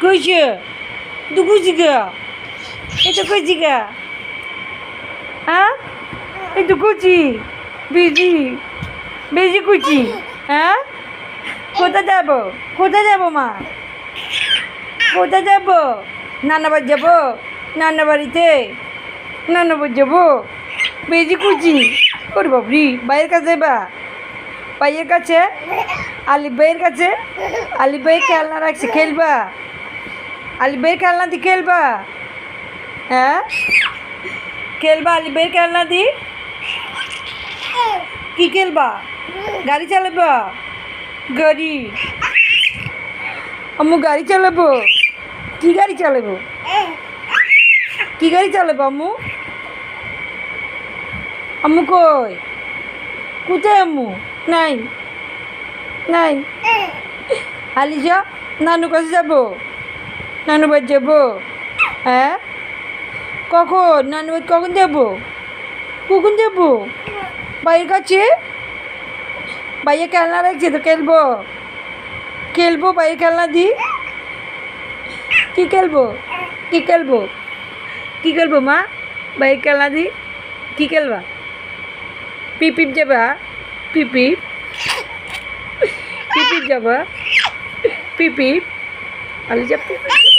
কইছে তুই কইছি গা এটা কইছি গা হ্যাঁ এই তো কইছি বেজি বেজি কইছি হ্যাঁ কোথায় যাব মা কোথায় যাব নানা বাড়ি যাব নানা বাড়িতে নানা বাড়ি যাব বেজি কইছি ওরে বাবরি ভাইয়ের কাছে বা ভাইয়ের কাছে আলিফ ভাইয়ের কাছে আলিফ ভাই খেলনা রাখছে খেলবা আলিফ ভাইয়ের খেলনা দিয়ে খেলবা হ্যাঁ খেলবা আলিফ ভাইয়ের খেলনা দি কি খেলবা গাড়ি চালাবা গাড়ি আম্মু গাড়ি চালাবো কি গাড়ি চালাবো কি গাড়ি চালাবো আম্মু আম্মু কই কোথায় আম্মু নাই নাই আলিজা নানু কাছে যাবো নানু বাড়ি যাবো হ্যাঁ কখন নানু বাড়ি কখন যাবো কখন যাবো ভাইয়ের কাছে ভাইয়া খেলনা রাখছে তো খেলবো খেলবো ভাইয়ের খেলনা দি কি খেলবো কি খেলবো কি খেলবো মা ভাইয়ের খেলনা দি কি খেলবা পিপিপ যাবা পিপিপ পিপিপ যাবা পিপিপ আলি যা পিপিপ